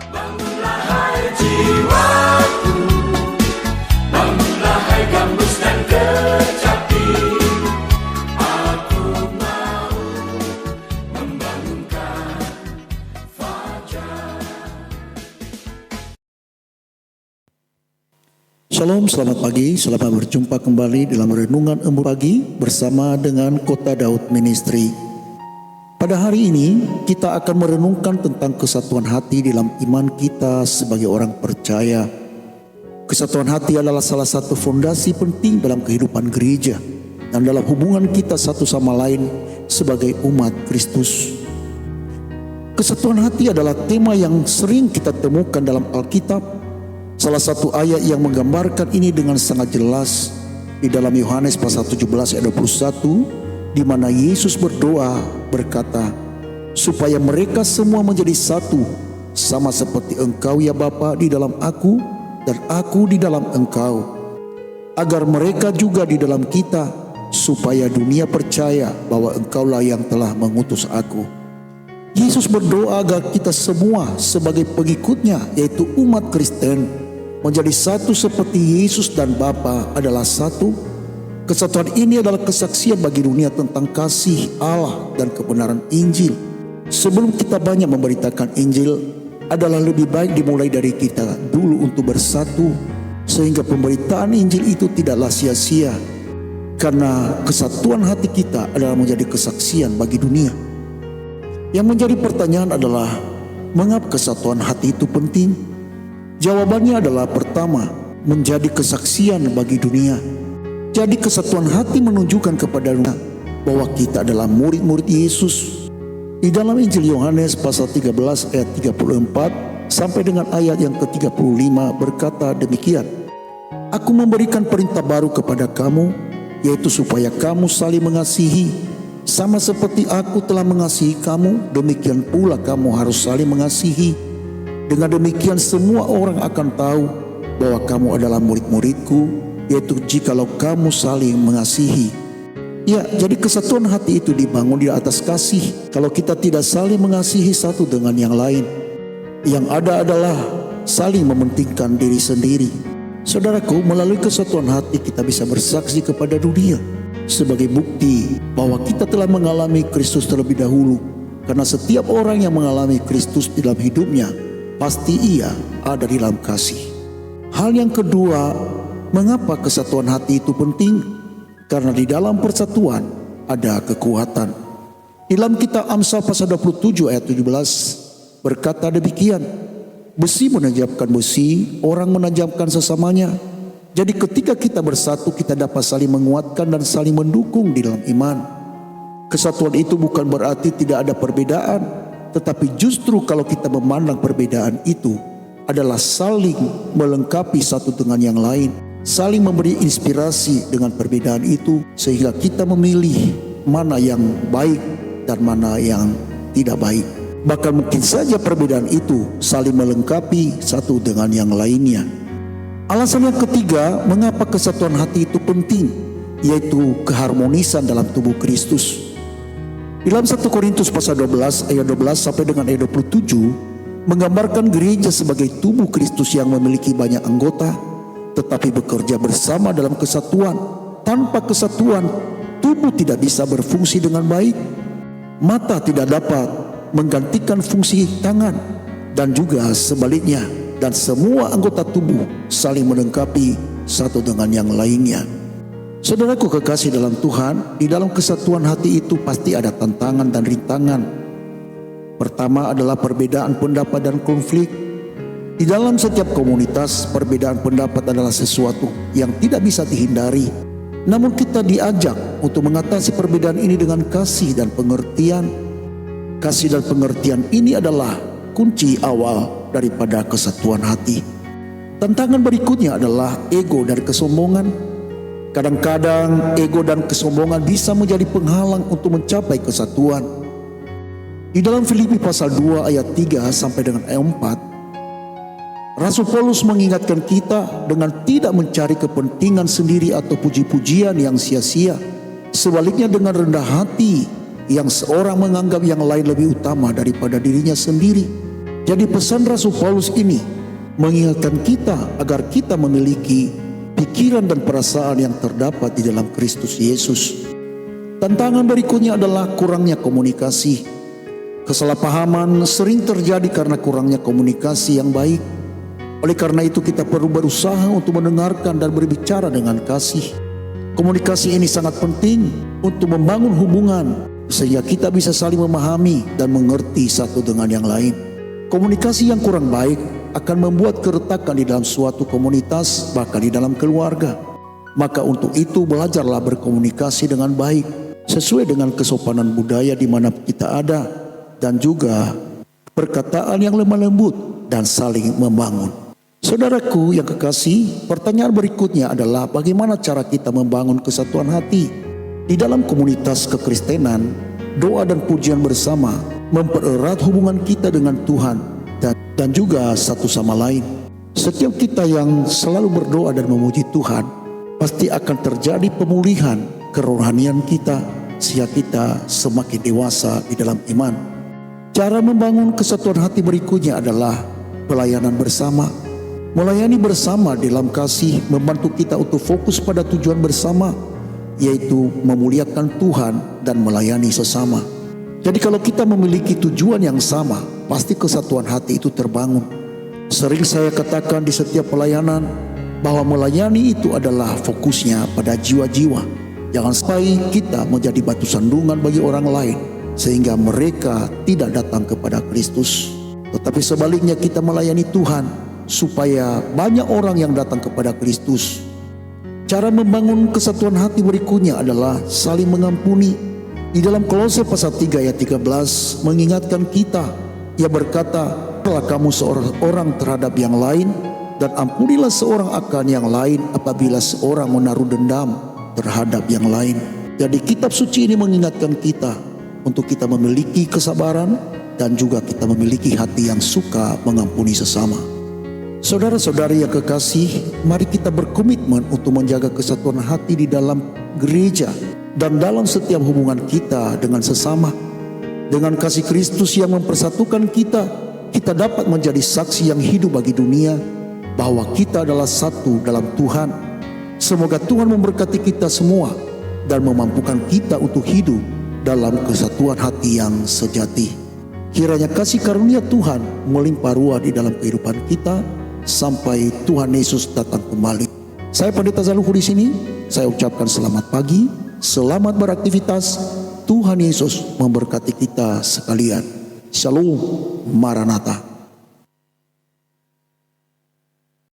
Bangunlah hai jiwaku, bangunlah hai gambus dan kecapi. Aku mau membangunkan fajar. Shalom, selamat pagi, selamat berjumpa kembali dalam Renungan Embun Pagi bersama dengan Kota Daud Ministry. Pada hari ini kita akan merenungkan tentang kesatuan hati dalam iman kita sebagai orang percaya. Kesatuan hati adalah salah satu fondasi penting dalam kehidupan gereja dan dalam hubungan kita satu sama lain sebagai umat Kristus. Kesatuan hati adalah tema yang sering kita temukan dalam Alkitab. Salah satu ayat yang menggambarkan ini dengan sangat jelas di dalam Yohanes pasal 17 ayat 21, di mana Yesus berdoa berkata, supaya mereka semua menjadi satu, sama seperti Engkau ya Bapa di dalam aku dan aku di dalam Engkau, agar mereka juga di dalam kita, supaya dunia percaya bahwa Engkaulah yang telah mengutus aku. Yesus berdoa agar kita semua sebagai pengikutnya, yaitu umat Kristen, menjadi satu seperti Yesus dan Bapa adalah satu. Kesatuan ini adalah kesaksian bagi dunia tentang kasih Allah dan kebenaran Injil. Sebelum kita banyak memberitakan Injil, adalah lebih baik dimulai dari kita dulu untuk bersatu, sehingga pemberitaan Injil itu tidaklah sia-sia. Karena kesatuan hati kita adalah menjadi kesaksian bagi dunia. Yang menjadi pertanyaan adalah, mengapa kesatuan hati itu penting? Jawabannya adalah pertama, menjadi kesaksian bagi dunia. Jadi kesatuan hati menunjukkan kepada dunia bahwa kita adalah murid-murid Yesus. Di dalam Injil Yohanes pasal 13 ayat 34 sampai dengan ayat yang ke-35 berkata demikian, Aku memberikan perintah baru kepada kamu, yaitu supaya kamu saling mengasihi. Sama seperti aku telah mengasihi kamu, demikian pula kamu harus saling mengasihi. Dengan demikian semua orang akan tahu bahwa kamu adalah murid-muridku, yaitu jikalau kamu saling mengasihi. Ya, jadi kesatuan hati itu dibangun di atas kasih. Kalau kita tidak saling mengasihi satu dengan yang lain, yang ada adalah saling mementingkan diri sendiri. Saudaraku, melalui kesatuan hati kita bisa bersaksi kepada dunia sebagai bukti bahwa kita telah mengalami Kristus terlebih dahulu. Karena setiap orang yang mengalami Kristus di dalam hidupnya, pasti ia ada di dalam kasih. Hal yang kedua, mengapa kesatuan hati itu penting? Karena di dalam persatuan ada kekuatan. Di dalam kitab Amsal pasal 27 ayat 17 berkata demikian, besi menajamkan besi, orang menajamkan sesamanya. Jadi ketika kita bersatu, kita dapat saling menguatkan dan saling mendukung di dalam iman. Kesatuan itu bukan berarti tidak ada perbedaan, tetapi justru kalau kita memandang perbedaan itu adalah saling melengkapi satu dengan yang lain, saling memberi inspirasi dengan perbedaan itu, sehingga kita memilih mana yang baik dan mana yang tidak baik. Bahkan mungkin saja perbedaan itu saling melengkapi satu dengan yang lainnya. Alasan yang ketiga, mengapa kesatuan hati itu penting, yaitu keharmonisan dalam tubuh Kristus. Dalam 1 Korintus pasal 12 ayat 12 sampai dengan ayat 27 menggambarkan gereja sebagai tubuh Kristus yang memiliki banyak anggota, tetapi bekerja bersama dalam kesatuan. Tanpa kesatuan, tubuh tidak bisa berfungsi dengan baik. Mata tidak dapat menggantikan fungsi tangan, dan juga sebaliknya. Dan semua anggota tubuh saling melengkapi satu dengan yang lainnya. Saudaraku kekasih dalam Tuhan, di dalam kesatuan hati itu pasti ada tantangan dan rintangan. Pertama adalah perbedaan pendapat dan konflik. Di dalam setiap komunitas, perbedaan pendapat adalah sesuatu yang tidak bisa dihindari. Namun kita diajak untuk mengatasi perbedaan ini dengan kasih dan pengertian. Kasih dan pengertian ini adalah kunci awal daripada kesatuan hati. Tantangan berikutnya adalah ego dan kesombongan. Kadang-kadang ego dan kesombongan bisa menjadi penghalang untuk mencapai kesatuan. Di dalam Filipi pasal 2 ayat 3 sampai dengan ayat 4, Rasul Paulus mengingatkan kita dengan tidak mencari kepentingan sendiri atau puji-pujian yang sia-sia. Sebaliknya dengan rendah hati, yang seorang menganggap yang lain lebih utama daripada dirinya sendiri. Jadi pesan Rasul Paulus ini mengingatkan kita agar kita memiliki pikiran dan perasaan yang terdapat di dalam Kristus Yesus. Tantangan berikutnya adalah kurangnya komunikasi. Kesalahpahaman sering terjadi karena kurangnya komunikasi yang baik. Oleh karena itu kita perlu berusaha untuk mendengarkan dan berbicara dengan kasih. Komunikasi ini sangat penting untuk membangun hubungan sehingga kita bisa saling memahami dan mengerti satu dengan yang lain. Komunikasi yang kurang baik akan membuat keretakan di dalam suatu komunitas, bahkan di dalam keluarga. Maka untuk itu belajarlah berkomunikasi dengan baik sesuai dengan kesopanan budaya di mana kita ada, dan juga perkataan yang lemah lembut dan saling membangun. Saudaraku yang kekasih, pertanyaan berikutnya adalah bagaimana cara kita membangun kesatuan hati di dalam komunitas kekristenan. Doa dan pujian bersama mempererat hubungan kita dengan Tuhan dan juga satu sama lain. Setiap kita yang selalu berdoa dan memuji Tuhan, pasti akan terjadi pemulihan kerohanian kita sehingga kita semakin dewasa di dalam iman. Cara membangun kesatuan hati berikutnya adalah pelayanan bersama. Melayani bersama dalam kasih membantu kita untuk fokus pada tujuan bersama, yaitu memuliakan Tuhan dan melayani sesama. Jadi kalau kita memiliki tujuan yang sama, pasti kesatuan hati itu terbangun. Sering saya katakan di setiap pelayanan bahwa melayani itu adalah fokusnya pada jiwa-jiwa. Jangan sampai kita menjadi batu sandungan bagi orang lain sehingga mereka tidak datang kepada Kristus. Tetapi sebaliknya kita melayani Tuhan supaya banyak orang yang datang kepada Kristus. Cara membangun kesatuan hati berikutnya adalah saling mengampuni. Di dalam Kolose pasal 3 ayat 13 mengingatkan kita. Ia berkata, "Telah kamu seorang terhadap yang lain, dan ampunilah seorang akan yang lain apabila seorang menaruh dendam terhadap yang lain." Jadi kitab suci ini mengingatkan kita untuk kita memiliki kesabaran dan juga kita memiliki hati yang suka mengampuni sesama. Saudara-saudari yang kekasih, mari kita berkomitmen untuk menjaga kesatuan hati di dalam gereja dan dalam setiap hubungan kita dengan sesama. Dengan kasih Kristus yang mempersatukan kita, kita dapat menjadi saksi yang hidup bagi dunia bahwa kita adalah satu dalam Tuhan. Semoga Tuhan memberkati kita semua dan memampukan kita untuk hidup dalam kesatuan hati yang sejati. Kiranya kasih karunia Tuhan melimpah ruah di dalam kehidupan kita sampai Tuhan Yesus datang kembali. Saya Pendeta Zaluhu di sini. Saya ucapkan selamat pagi, selamat beraktivitas. Tuhan Yesus memberkati kita sekalian. Shalom, Maranatha.